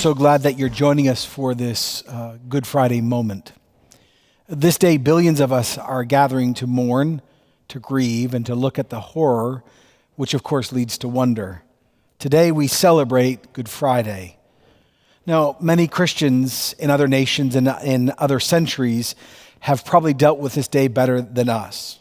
so glad that you're joining us for this Good Friday moment. This day, billions of us are gathering to mourn, to grieve, and to look at the horror, which of course leads to wonder. Today, we celebrate Good Friday. Now, many Christians in other nations and in other centuries have probably dealt with this day better than us.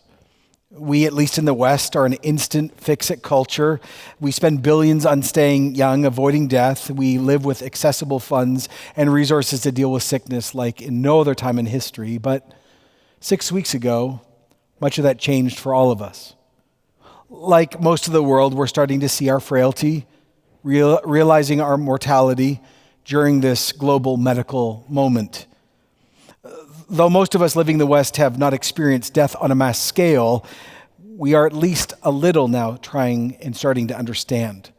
We, at least in the West, are an instant fix-it culture. We spend billions on staying young, avoiding death. We live with accessible funds and resources to deal with sickness like in no other time in history. But 6 weeks ago, much of that changed for all of us. Like most of the world, we're starting to see our frailty, realizing our mortality during this global medical moment. Though most of us living in the West have not experienced death on a mass scale, we are at least a little now trying and starting to understand.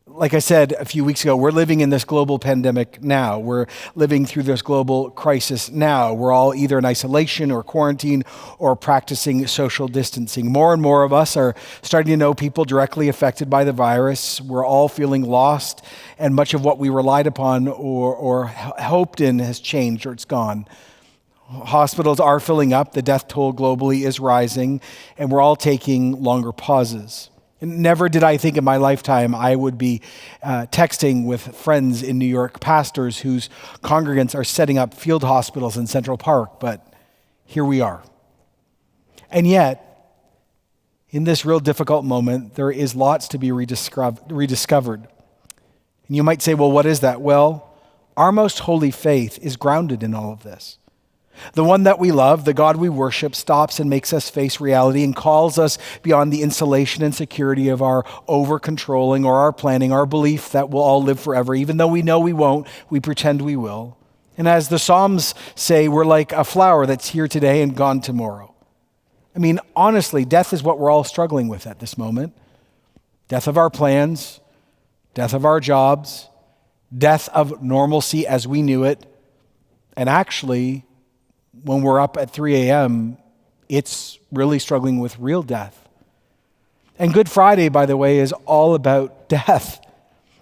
Like I said a few weeks ago, we're living in this global pandemic now. We're living through this global crisis now. We're all either in isolation or quarantine or practicing social distancing. More and more of us are starting to know people directly affected by the virus. We're all feeling lost, and much of what we relied upon or hoped in has changed or it's gone. Hospitals are filling up, the death toll globally is rising, and we're all taking longer pauses. Never did I think in my lifetime I would be texting with friends in New York, pastors whose congregants are setting up field hospitals in Central Park, but here we are. And yet, in this real difficult moment, there is lots to be rediscovered. And you might say, well, what is that? Well, our most holy faith is grounded in all of this. The one that we love, the God we worship, stops and makes us face reality and calls us beyond the insulation and security of our over-controlling or our planning, our belief that we'll all live forever. Even though we know we won't, we pretend we will. And as the Psalms say, we're like a flower that's here today and gone tomorrow. I mean, honestly, death is what we're all struggling with at this moment. Death of our plans, death of our jobs, death of normalcy as we knew it, and actually, when we're up at 3 a.m., it's really struggling with real death. And Good Friday, by the way, is all about death.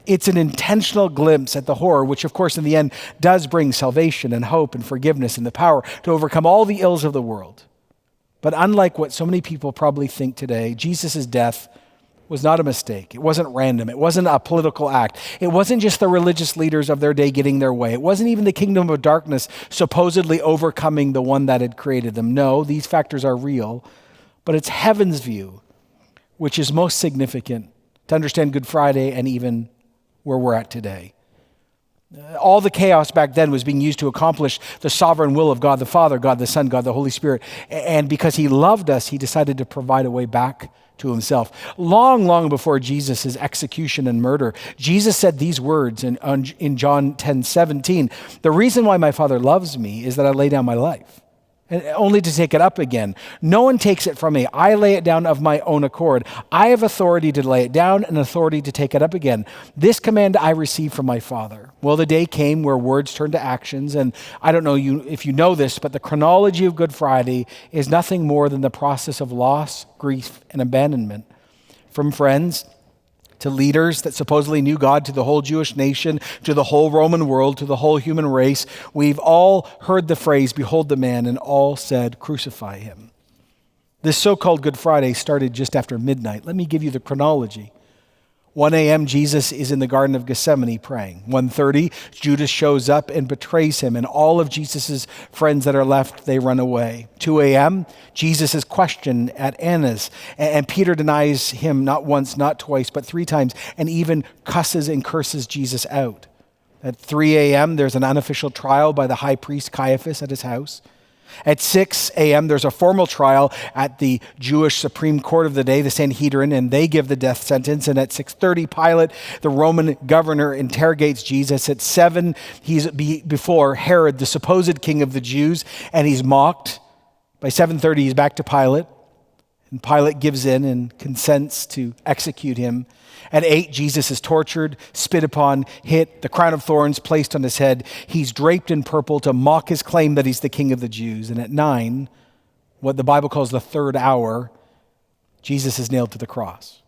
It's an intentional glimpse at the horror, which of course in the end does bring salvation and hope and forgiveness and the power to overcome all the ills of the world. But unlike what so many people probably think today, Jesus' death was not a mistake. It wasn't random. It wasn't a political act. It wasn't just the religious leaders of their day getting their way. It wasn't even the kingdom of darkness supposedly overcoming the one that had created them. No, these factors are real, but it's heaven's view, which is most significant to understand Good Friday and even where we're at today. All the chaos back then was being used to accomplish the sovereign will of God the Father, God the Son, God the Holy Spirit. And because he loved us, he decided to provide a way back to himself. Long before Jesus' execution and murder, Jesus said these words in John 10:17, "The reason why my Father loves me is that I lay down my life, and only to take it up again. No one takes it from me. I lay it down of my own accord. I have authority to lay it down and authority to take it up again. This command I received from my Father." Well, the day came where words turned to actions, and I don't know if you know this, but the chronology of Good Friday is nothing more than the process of loss, grief, and abandonment. From friends to leaders that supposedly knew God, to the whole Jewish nation, to the whole Roman world, to the whole human race, we've all heard the phrase, "Behold the man," and all said, "Crucify him." This so-called Good Friday started just after midnight. Let me give you the chronology. 1 a.m., Jesus is in the Garden of Gethsemane praying. 1:30, Judas shows up and betrays him, and all of Jesus' friends that are left, they run away. 2 a.m., Jesus is questioned at Annas, and Peter denies him not once, not twice, but 3 times, and even cusses and curses Jesus out. At 3 a.m., there's an unofficial trial by the high priest Caiaphas at his house. At 6 a.m., there's a formal trial at the Jewish Supreme Court of the day, the Sanhedrin, and they give the death sentence. And at 6:30, Pilate, the Roman governor, interrogates Jesus. At 7, he's before Herod, the supposed king of the Jews, and he's mocked. By 7:30, he's back to Pilate, and Pilate gives in and consents to execute him. At 8, Jesus is tortured, spit upon, hit, the crown of thorns placed on his head. He's draped in purple to mock his claim that he's the king of the Jews. And at 9, what the Bible calls the third hour, Jesus is nailed to the cross.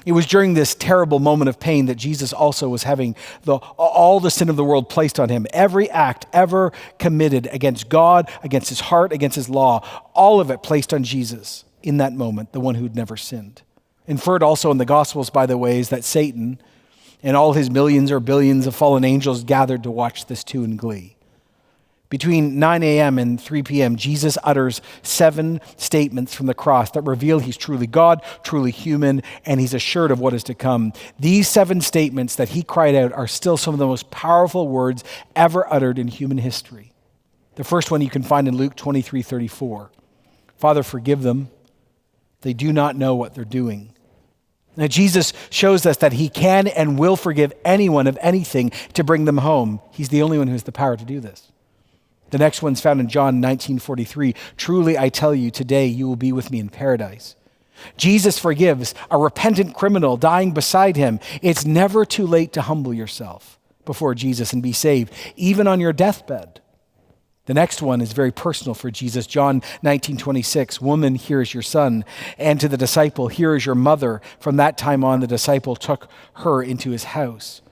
It was during this terrible moment of pain that Jesus also was having all the sin of the world placed on him. Every act ever committed against God, against his heart, against his law, all of it placed on Jesus in that moment, the one who'd never sinned. Inferred also in the Gospels, by the way, is that Satan and all his millions or billions of fallen angels gathered to watch this too in glee. Between 9 a.m. and 3 p.m., Jesus utters 7 statements from the cross that reveal he's truly God, truly human, and he's assured of what is to come. These 7 statements that he cried out are still some of the most powerful words ever uttered in human history. The first one you can find in Luke 23:34. Father, forgive them. They do not know what they're doing. Now, Jesus shows us that he can and will forgive anyone of anything to bring them home. He's the only one who has the power to do this. The next one's found in John 19:43. Truly, I tell you, today you will be with me in paradise. Jesus forgives a repentant criminal dying beside him. It's never too late to humble yourself before Jesus and be saved, even on your deathbed. The next one is very personal for Jesus. John 19:26, woman, here is your son. And to the disciple, here is your mother. From that time on, the disciple took her into his house.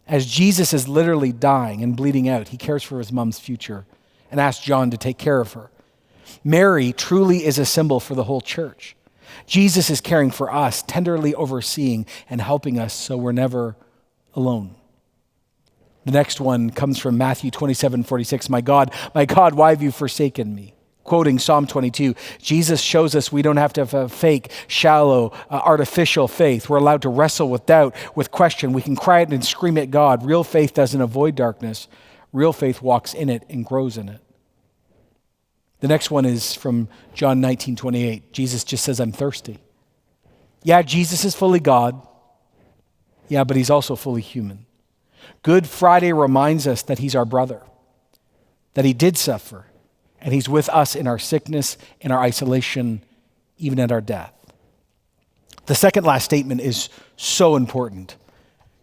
As Jesus is literally dying and bleeding out, he cares for his mom's future and asks John to take care of her. Mary truly is a symbol for the whole church. Jesus is caring for us, tenderly overseeing and helping us so we're never alone. The next one comes from Matthew 27:46. My God, why have you forsaken me? Quoting Psalm 22, Jesus shows us we don't have to have a fake, shallow, artificial faith. We're allowed to wrestle with doubt, with question. We can cry it and scream at God. Real faith doesn't avoid darkness. Real faith walks in it and grows in it. The next one is from John 19:28. Jesus just says, I'm thirsty. Yeah, Jesus is fully God. Yeah, but he's also fully human. Good Friday reminds us that he's our brother, that he did suffer, and he's with us in our sickness, in our isolation, even at our death. The second last statement is so important.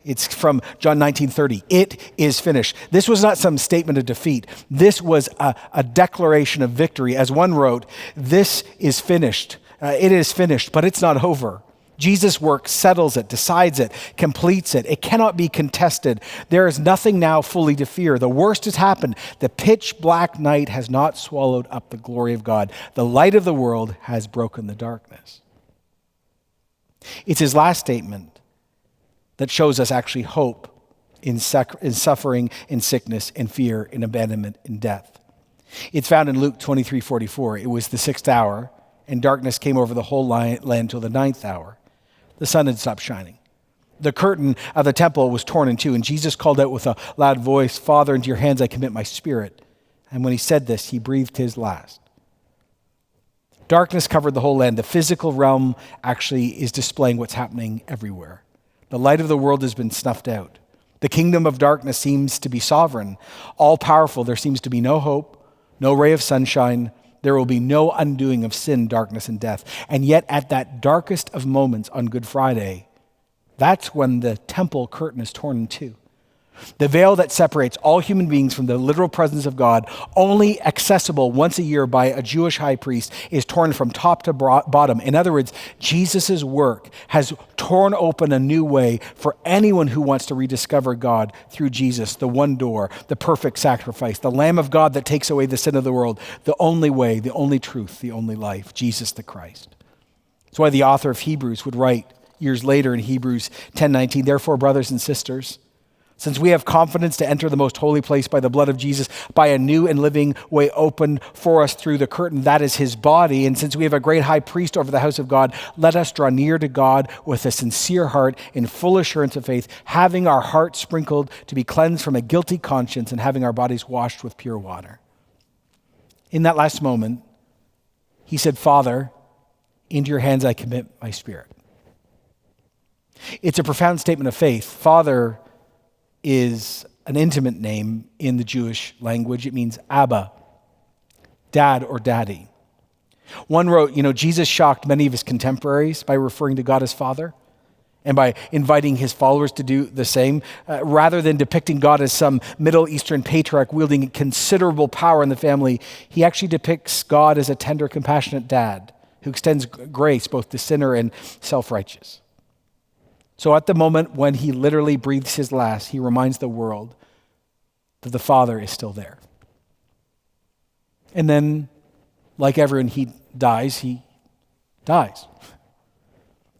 It's from John 19:30. It is finished. This was not some statement of defeat. This was a declaration of victory. As one wrote, this is finished. It is finished, but it's not over. Jesus' work settles it, decides it, completes it. It cannot be contested. There is nothing now fully to fear. The worst has happened. The pitch black night has not swallowed up the glory of God. The light of the world has broken the darkness. It's his last statement that shows us actually hope in suffering, in sickness, in fear, in abandonment, in death. It's found in Luke 23:44. It was the 6th hour, and darkness came over the whole land till the 9th hour. The sun had stopped shining. The curtain of the temple was torn in two, and Jesus called out with a loud voice, Father, into your hands I commit my spirit. And when he said this, he breathed his last. Darkness covered the whole land. The physical realm actually is displaying what's happening everywhere. The light of the world has been snuffed out. The kingdom of darkness seems to be sovereign, all-powerful. There seems to be no hope, no ray of sunshine. There will be no undoing of sin, darkness, and death. And yet at that darkest of moments on Good Friday, that's when the temple curtain is torn in two. The veil that separates all human beings from the literal presence of God, only accessible once a year by a Jewish high priest, is torn from top to bottom. In other words, Jesus' work has torn open a new way for anyone who wants to rediscover God through Jesus, the one door, the perfect sacrifice, the Lamb of God that takes away the sin of the world, the only way, the only truth, the only life, Jesus the Christ. That's why the author of Hebrews would write years later in Hebrews 10:19, therefore, brothers and sisters, since we have confidence to enter the most holy place by the blood of Jesus, by a new and living way opened for us through the curtain, that is his body, and since we have a great high priest over the house of God, let us draw near to God with a sincere heart in full assurance of faith, having our hearts sprinkled to be cleansed from a guilty conscience and having our bodies washed with pure water. In that last moment, he said, Father, into your hands I commit my spirit. It's a profound statement of faith. Father is an intimate name in the Jewish language. It means Abba, dad or daddy. One wrote, Jesus shocked many of his contemporaries by referring to God as Father and by inviting his followers to do the same. Rather than depicting God as some Middle Eastern patriarch wielding considerable power in the family, he actually depicts God as a tender, compassionate dad who extends grace both to sinner and self-righteous. So at the moment when he literally breathes his last, he reminds the world that the Father is still there. And then, like everyone, he dies.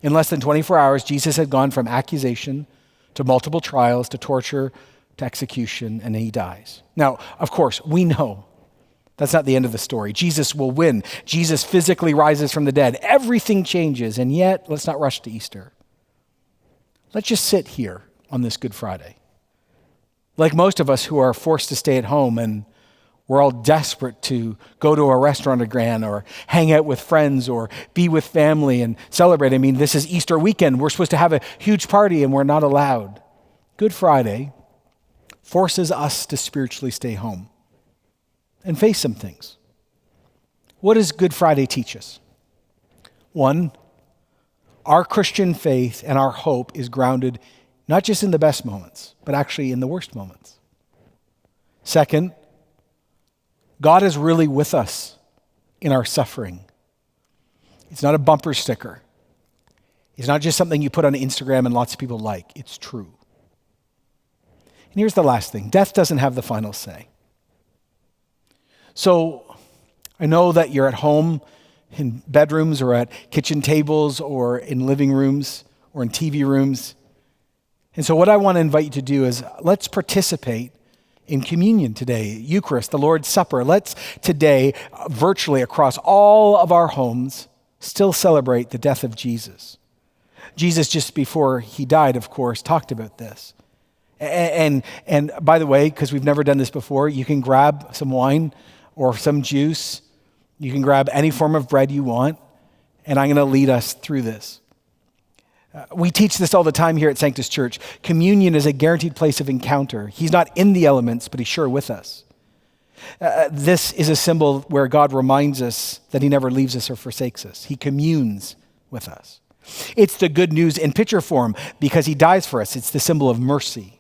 In less than 24 hours, Jesus had gone from accusation to multiple trials to torture to execution, and he dies. Now, of course, we know that's not the end of the story. Jesus will win. Jesus physically rises from the dead. Everything changes, and yet, let's not rush to Easter. Let's just sit here on this Good Friday. Like most of us who are forced to stay at home and we're all desperate to go to a restaurant again or hang out with friends or be with family and celebrate. I mean, this is Easter weekend. We're supposed to have a huge party and we're not allowed. Good Friday forces us to spiritually stay home and face some things. What does Good Friday teach us? One, our Christian faith and our hope is grounded not just in the best moments, but actually in the worst moments. Second, God is really with us in our suffering. It's not a bumper sticker. It's not just something you put on Instagram and lots of people like. It's true. And here's the last thing. Death doesn't have the final say. So I know that you're at home in bedrooms or at kitchen tables or in living rooms or in TV rooms. And so what I want to invite you to do is let's participate in communion today, Eucharist, the Lord's Supper. Let's today, virtually across all of our homes, still celebrate the death of Jesus. Jesus, just before he died, of course, talked about this. And by the way, because we've never done this before, you can grab some wine or some juice. You can grab any form of bread you want, and I'm going to lead us through this. We teach this all the time here at Sanctus Church. Communion is a guaranteed place of encounter. He's not in the elements, but he's sure with us. This is a symbol where God reminds us that he never leaves us or forsakes us. He communes with us. It's the good news in picture form because he dies for us. It's the symbol of mercy.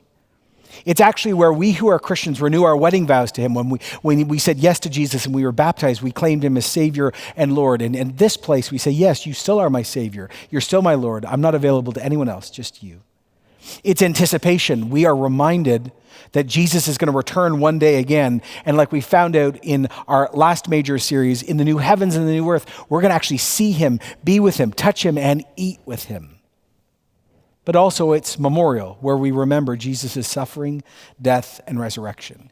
It's actually where we who are Christians renew our wedding vows to him. When we said yes to Jesus and we were baptized, we claimed him as Savior and Lord. And in this place, we say, yes, you still are my Savior. You're still my Lord. I'm not available to anyone else, just you. It's anticipation. We are reminded that Jesus is going to return one day again. And like we found out in our last major series, in the new heavens and the new earth, we're going to actually see him, be with him, touch him, and eat with him. But also it's memorial, where we remember Jesus' suffering, death, and resurrection.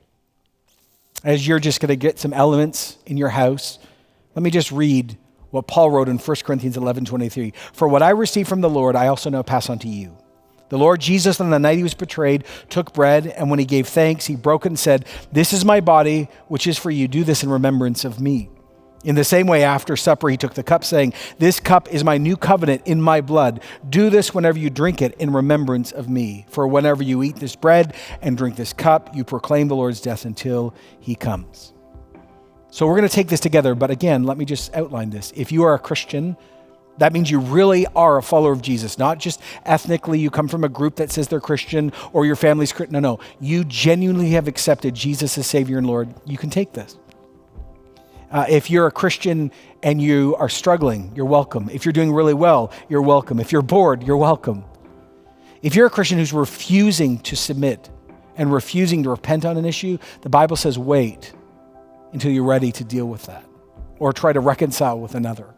As you're just going to get some elements in your house, let me just read what Paul wrote in 1 Corinthians 11:23. For what I received from the Lord, I also now pass on to you. The Lord Jesus, on the night he was betrayed, took bread, and when he gave thanks, he broke it and said, "This is my body, which is for you. Do this in remembrance of me." In the same way, after supper, he took the cup, saying, "This cup is my new covenant in my blood. Do this whenever you drink it in remembrance of me. For whenever you eat this bread and drink this cup, you proclaim the Lord's death until he comes." So we're going to take this together, but again, let me just outline this. If you are a Christian, that means you really are a follower of Jesus, not just ethnically, you come from a group that says they're Christian or your family's Christian. No. You genuinely have accepted Jesus as Savior and Lord. You can take this. If you're a Christian and you are struggling, you're welcome. If you're doing really well, you're welcome. If you're bored, you're welcome. If you're a Christian who's refusing to submit and refusing to repent on an issue, the Bible says wait until you're ready to deal with that or try to reconcile with another.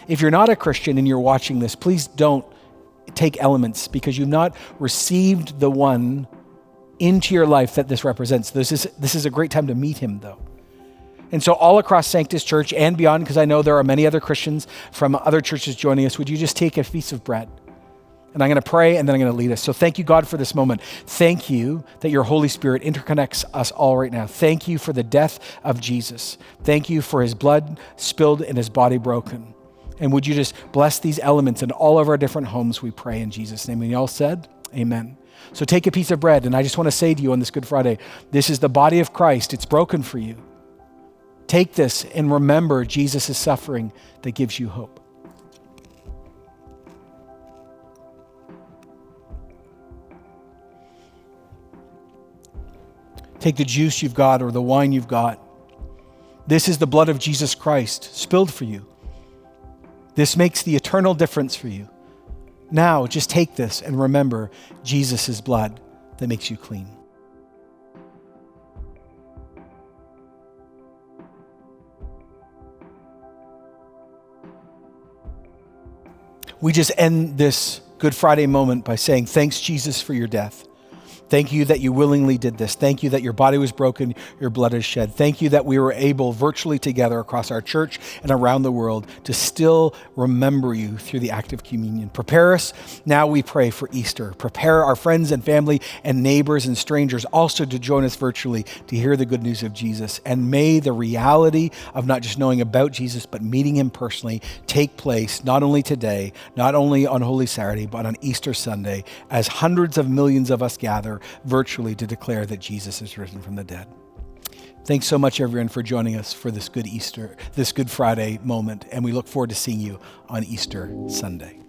If you're not a Christian and you're watching this, please don't take elements because you've not received the one into your life that this represents. This is a great time to meet him, though. And so all across Sanctus Church and beyond, because I know there are many other Christians from other churches joining us, would you just take a piece of bread? And I'm going to pray and then I'm going to lead us. So thank you, God, for this moment. Thank you that your Holy Spirit interconnects us all right now. Thank you for the death of Jesus. Thank you for his blood spilled and his body broken. And would you just bless these elements in all of our different homes, we pray in Jesus' name. And you all said, amen. So take a piece of bread. And I just want to say to you on this Good Friday, this is the body of Christ. It's broken for you. Take this and remember Jesus' suffering that gives you hope. Take the juice you've got or the wine you've got. This is the blood of Jesus Christ spilled for you. This makes the eternal difference for you. Now, just take this and remember Jesus' blood that makes you clean. We just end this Good Friday moment by saying, thanks, Jesus, for your death. Thank you that you willingly did this. Thank you that your body was broken, your blood is shed. Thank you that we were able virtually together across our church and around the world to still remember you through the act of communion. Prepare us now, we pray, for Easter. Prepare our friends and family and neighbors and strangers also to join us virtually to hear the good news of Jesus. And may the reality of not just knowing about Jesus, but meeting him personally take place not only today, not only on Holy Saturday, but on Easter Sunday, as hundreds of millions of us gather virtually to declare that Jesus is risen from the dead. Thanks so much, everyone, for joining us for this Good Friday moment, and we look forward to seeing you on Easter Sunday.